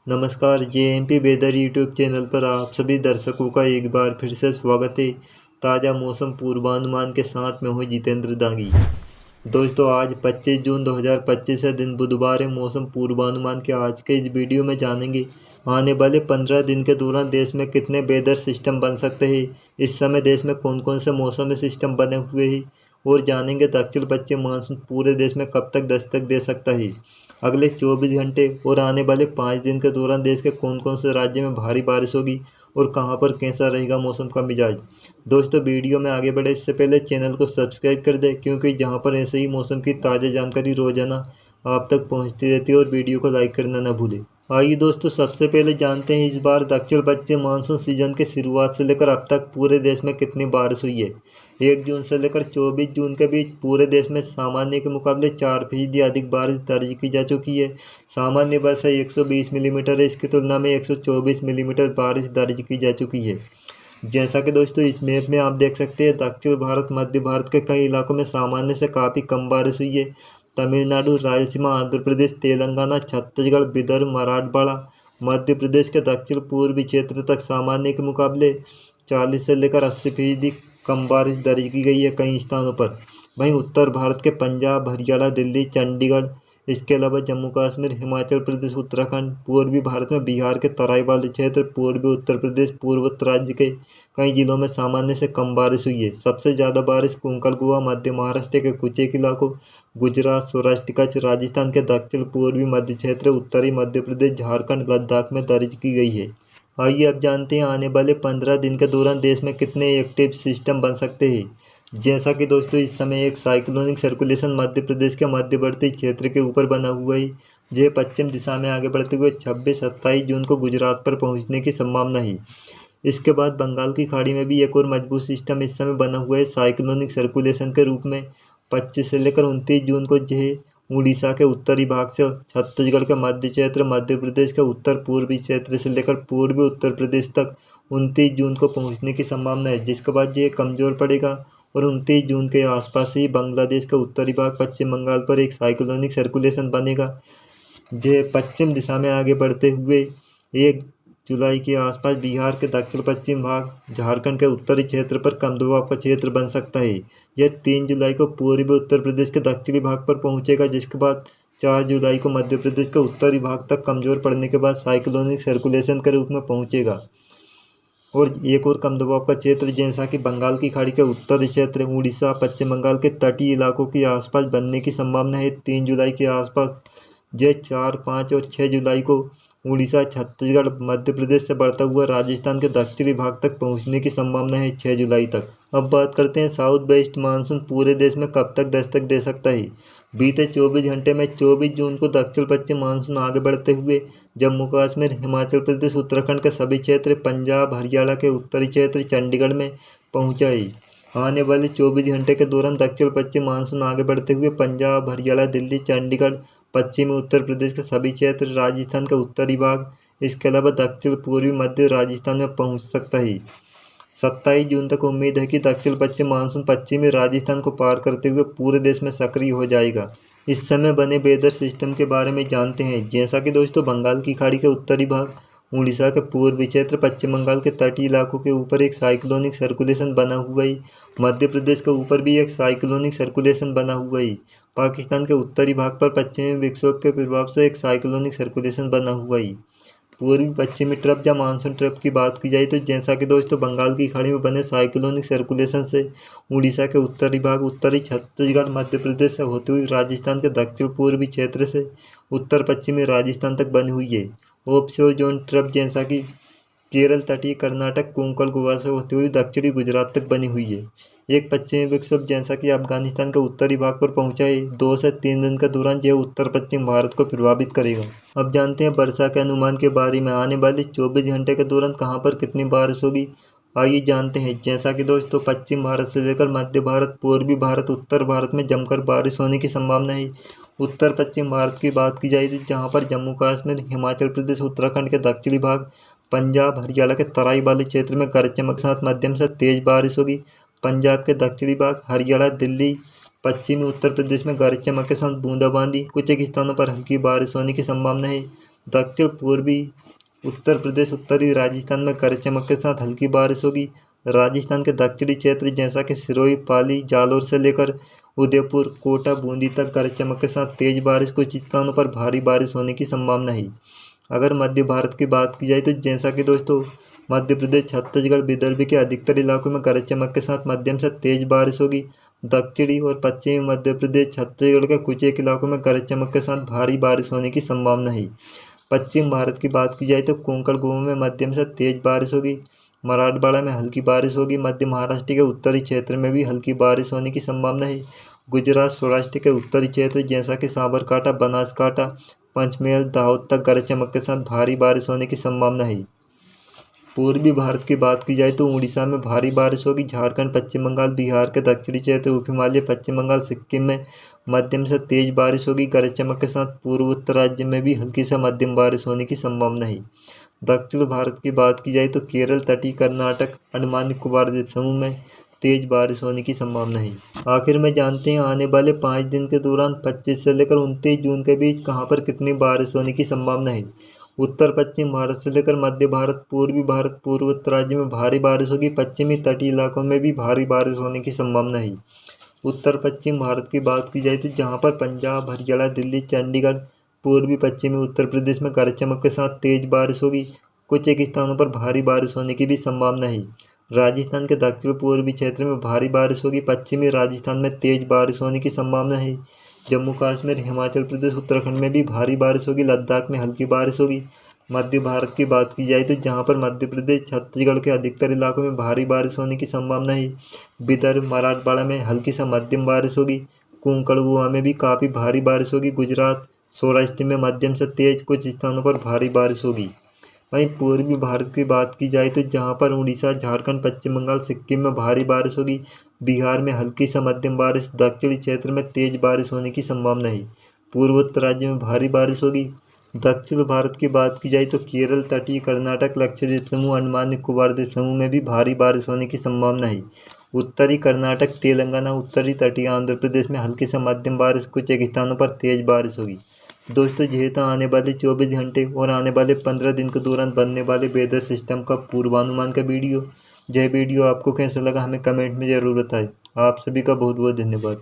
नमस्कार, JMP weather YouTube channel पर आप सभी दर्शकों का एक बार फिर से स्वागत है। ताज़ा मौसम पूर्वानुमान के साथ मैं हूँ जितेंद्र दागी। दोस्तों, आज 25 जून 2025 है, दिन बुधवार है। मौसम पूर्वानुमान के आज के इस वीडियो में जानेंगे आने वाले 15 दिन के दौरान देश में कितने वेदर सिस्टम बन सकते हैं, इस समय देश में कौन कौन से मौसमी सिस्टम बने हुए हैं, और जानेंगे दक्षिण पश्चिम मानसून पूरे देश में कब तक दस्तक दे सकता है। अगले 24 घंटे और आने वाले 5 दिन के दौरान देश के कौन कौन से राज्य में भारी बारिश होगी और कहां पर कैसा रहेगा मौसम का मिजाज। दोस्तों, वीडियो में आगे बढ़े इससे पहले चैनल को सब्सक्राइब कर दें, क्योंकि जहां पर ऐसे ही मौसम की ताज़ा जानकारी रोजाना आप तक पहुंचती रहती है। और वीडियो को लाइक करना न भूलें। आइए दोस्तों, सबसे पहले जानते हैं इस बार दक्षिण पश्चिम मानसून सीजन की शुरुआत से लेकर अब तक पूरे देश में कितनी बारिश हुई है। 1 जून से लेकर 24 जून के बीच पूरे देश में सामान्य के मुकाबले 4% अधिक बारिश दर्ज की जा चुकी है। सामान्य वर्षा 120 मिलीमीटर है, इसकी तुलना में 124 मिलीमीटर बारिश दर्ज की जा चुकी है। जैसा कि दोस्तों इस मैप में आप देख सकते हैं, दक्षिण भारत, मध्य भारत के कई इलाकों में सामान्य से काफ़ी कम बारिश हुई है। तमिलनाडु, रायलसीमा, आंध्र प्रदेश, तेलंगाना, छत्तीसगढ़, विदर्भ, मराठवाड़ा, मध्य प्रदेश के दक्षिण पूर्वी क्षेत्र तक सामान्य के मुकाबले 40 से लेकर 80% कम बारिश दर्ज की गई है कई स्थानों पर। वहीं उत्तर भारत के पंजाब, हरियाणा, दिल्ली, चंडीगढ़, इसके अलावा जम्मू कश्मीर, हिमाचल प्रदेश, उत्तराखंड, पूर्वी भारत में बिहार के तराई वाले क्षेत्र, पूर्वी उत्तर प्रदेश, पूर्वोत्तर राज्य के कई जिलों में सामान्य से कम बारिश हुई है। सबसे ज़्यादा बारिश कोंकण, गोवा, मध्य महाराष्ट्र के कुछ एक इलाकों, गुजरात, सौराष्ट्र, कच्छ, राजस्थान के दक्षिण पूर्वी मध्य क्षेत्र, उत्तरी मध्य प्रदेश, झारखंड, लद्दाख में दर्ज की गई है। आइए अब जानते हैं आने वाले 15 दिन के दौरान देश में कितने एक्टिव सिस्टम बन सकते हैं। जैसा कि दोस्तों इस समय एक साइक्लोनिक सर्कुलेशन मध्य प्रदेश के मध्यवर्ती क्षेत्र के ऊपर बना हुआ है। यह पश्चिम दिशा में आगे बढ़ते हुए 26-27 जून को गुजरात पर पहुंचने की संभावना है। इसके बाद बंगाल की खाड़ी में भी एक और मजबूत सिस्टम इस समय बना हुआ है साइक्लोनिक सर्कुलेशन के रूप में। 25 से लेकर 29 जून को यह उड़ीसा के उत्तरी भाग से छत्तीसगढ़ के मध्य क्षेत्र, मध्य प्रदेश के उत्तर पूर्वी क्षेत्र से लेकर पूर्वी उत्तर प्रदेश तक 29 जून को पहुंचने की संभावना है, जिसके बाद ये कमज़ोर पड़ेगा और 29 जून के आसपास ही बांग्लादेश के उत्तरी भाग, पश्चिम बंगाल पर एक साइक्लोनिक सर्कुलेशन बनेगा। यह पश्चिम दिशा में आगे बढ़ते हुए 1 जुलाई के आसपास बिहार के दक्षिण पश्चिम भाग, झारखंड के उत्तरी क्षेत्र पर कम दबाव का क्षेत्र बन सकता है। यह 3 जुलाई को पूर्वी उत्तर प्रदेश के दक्षिणी भाग पर पहुंचेगा, जिसके बाद 4 जुलाई को मध्य प्रदेश के उत्तरी भाग तक कमज़ोर पड़ने के बाद साइक्लोनिक सर्कुलेशन के रूप में पहुंचेगा। और एक और कम दबाव का क्षेत्र जैसा कि बंगाल की खाड़ी के उत्तरी क्षेत्र, उड़ीसा, पश्चिम बंगाल के तटीय इलाकों के आसपास बनने की संभावना है 3 जुलाई के आसपास। यह 4, 5 और 6 जुलाई को उड़ीसा, छत्तीसगढ़, मध्य प्रदेश से बढ़ता हुआ राजस्थान के दक्षिणी भाग तक पहुंचने की संभावना है 6 जुलाई तक। अब बात करते हैं साउथ वेस्ट मानसून पूरे देश में कब तक दस्तक दे सकता है। बीते 24 घंटे में 24 जून को दक्षिण पश्चिम मानसून आगे बढ़ते हुए जम्मू कश्मीर, हिमाचल प्रदेश, उत्तराखंड के सभी क्षेत्र, पंजाब, हरियाणा के उत्तरी क्षेत्र, चंडीगढ़ में पहुंचा है। आने वाले 24 घंटे के दौरान दक्षिण पश्चिम मानसून आगे बढ़ते हुए पंजाब, हरियाणा, दिल्ली, चंडीगढ़, पश्चिमी उत्तर प्रदेश के सभी क्षेत्र, राजस्थान का उत्तरी भाग, इसके अलावा दक्षिण पूर्वी मध्य राजस्थान में पहुंच सकता है। 27 जून तक उम्मीद है कि दक्षिण पश्चिम मानसून पश्चिमी राजस्थान को पार करते हुए पूरे देश में सक्रिय हो जाएगा। इस समय बने वेदर सिस्टम के बारे में जानते हैं। जैसा कि दोस्तों बंगाल की खाड़ी के उत्तरी भाग, उड़ीसा के पूर्वी क्षेत्र, पश्चिम बंगाल के तटीय इलाकों के ऊपर एक साइक्लोनिक सर्कुलेशन बना हुआ है। मध्य प्रदेश के ऊपर भी एक साइक्लोनिक सर्कुलेशन बना हुआ है। पाकिस्तान के उत्तरी भाग पर पश्चिमी विक्षोभ के प्रभाव से एक साइक्लोनिक सर्कुलेशन बना हुआ है। पूर्वी पश्चिमी ट्रफ या मानसून ट्रफ की बात की जाए तो जैसा कि दोस्तों बंगाल की खाड़ी में बने साइक्लोनिक सर्कुलेशन से उड़ीसा के उत्तरी भाग, उत्तरी छत्तीसगढ़, मध्य प्रदेश से होती हुई राजस्थान के दक्षिण पूर्वी क्षेत्र से उत्तर पश्चिमी राजस्थान तक बनी हुई है। ऑफशोर जोन ट्रफ जैसा कि केरल, तटीय कर्नाटक, कोंकण, गोवा से होती हुई दक्षिणी गुजरात तक बनी हुई है। एक पश्चिमी विक्षोभ जैसा कि अफगानिस्तान के उत्तरी भाग पर पहुंचा है। 2 से 3 दिन के दौरान यह उत्तर पश्चिम भारत को प्रभावित करेगा। अब जानते हैं वर्षा के अनुमान के बारे में। आने वाले 24 घंटे के दौरान कहां पर कितनी बारिश होगी, आइए जानते हैं। जैसा कि दोस्तों पश्चिम भारत से लेकर मध्य भारत, पूर्वी भारत, उत्तर भारत में जमकर बारिश होने की संभावना है। उत्तर पश्चिम भारत की बात की जाए तो जहाँ पर जम्मू कश्मीर, हिमाचल प्रदेश, उत्तराखंड के दक्षिणी भाग, पंजाब, हरियाणा के तराई वाले क्षेत्र में गरज चमक के साथ मध्यम से तेज बारिश होगी। पंजाब के दक्षिणी भाग, हरियाणा, दिल्ली, पश्चिमी उत्तर प्रदेश में गरज चमक के साथ बूंदाबांदी, कुछ एक स्थानों पर हल्की बारिश होने की संभावना है। दक्षिण पूर्वी उत्तर प्रदेश, उत्तरी राजस्थान में गरज चमक के साथ हल्की बारिश होगी। राजस्थान के दक्षिणी क्षेत्र जैसा कि सिरोही, पाली, जालौर से लेकर उदयपुर, कोटा, बूंदी तक गरज चमक के साथ तेज बारिश, कुछ स्थानों पर भारी बारिश होने की संभावना है। अगर मध्य भारत की बात की जाए तो जैसा कि दोस्तों मध्य प्रदेश, छत्तीसगढ़, विदर्भ के अधिकतर इलाकों में गरज चमक के साथ मध्यम से तेज बारिश होगी। दक्षिणी और पश्चिमी मध्य प्रदेश, छत्तीसगढ़ के कुछ एक इलाकों में गरज चमक के साथ भारी बारिश होने की संभावना है। पश्चिम भारत की बात की जाए तो कोंकण, गोवा में मध्यम से तेज बारिश होगी। मराठवाड़ा में हल्की बारिश होगी। मध्य महाराष्ट्र के उत्तरी क्षेत्र में भी हल्की बारिश होने की संभावना है। गुजरात, सौराष्ट्र के उत्तरी क्षेत्र जैसा कि साबरकांठा, बनासकांठा, पंचमहल, दाहोद तक गरज चमक के साथ भारी बारिश होने की संभावना है। पूर्वी भारत की बात की जाए तो उड़ीसा में भारी बारिश होगी। झारखंड, पश्चिम बंगाल, बिहार के दक्षिणी क्षेत्र, उप हिमालय, पश्चिम बंगाल, सिक्किम में मध्यम से तेज बारिश होगी। गरज चमक के साथ पूर्वोत्तर राज्य में भी हल्की से मध्यम बारिश होने की संभावना है। दक्षिण भारत की बात की जाए तो केरल, तटीय कर्नाटक, अंडमान निकोबार द्वीप समूह में तेज बारिश होने की संभावना है। आखिर में जानते हैं आने वाले 5 दिन के दौरान 25 से लेकर 29 जून के बीच कहां पर कितनी बारिश होने की संभावना है। उत्तर पश्चिम भारत से लेकर मध्य भारत, पूर्वी भारत, पूर्वोत्तर राज्य में भारी बारिश होगी। पश्चिमी तटीय इलाकों में भी भारी बारिश होने की संभावना है। उत्तर पश्चिम भारत की बात की जाए तो जहां पर पंजाब, हरियाणा, दिल्ली, चंडीगढ़, पूर्वी पश्चिमी उत्तर प्रदेश में गरज चमक के साथ तेज बारिश होगी। कुछ एक स्थानों पर भारी बारिश होने की भी संभावना है। राजस्थान के दक्षिण पूर्वी क्षेत्र में भारी बारिश होगी। पश्चिमी राजस्थान में तेज बारिश होने की संभावना है। जम्मू कश्मीर, हिमाचल प्रदेश, उत्तराखंड में भी भारी बारिश होगी। लद्दाख में हल्की बारिश होगी। मध्य भारत की बात की जाए तो जहां पर मध्य प्रदेश, छत्तीसगढ़ के अधिकतर इलाकों में भारी बारिश होने की संभावना है। विदर्भ, मराठवाड़ा में हल्की से मध्यम बारिश होगी। कोंकण, गोवा में भी काफ़ी भारी बारिश होगी। गुजरात, सौराष्ट्र में मध्यम से तेज, कुछ स्थानों पर भारी बारिश होगी। वहीं पूर्वी भारत की बात की जाए तो जहां पर उड़ीसा, झारखंड, पश्चिम बंगाल, सिक्किम में भारी बारिश होगी। बिहार में हल्की से मध्यम बारिश, दक्षिणी क्षेत्र में तेज बारिश होने की संभावना है। पूर्वोत्तर राज्य में भारी बारिश होगी। दक्षिण भारत की बात की जाए तो केरल, तटीय कर्नाटक, लक्षद्वीप समूह, अंडमान निकोबार द्वीप समूह में भी भारी बारिश होने की संभावना है। उत्तरी कर्नाटक, तेलंगाना, उत्तरी तटीय आंध्र प्रदेश में हल्की से मध्यम बारिश, कुछ एक स्थानों पर तेज बारिश होगी। दोस्तों यह था आने वाले 24 घंटे और आने वाले 15 दिन के दौरान बनने वाले वेदर सिस्टम का पूर्वानुमान का वीडियो। यह वीडियो आपको कैसा लगा हमें कमेंट में ज़रूर बताएं। आप सभी का बहुत बहुत धन्यवाद।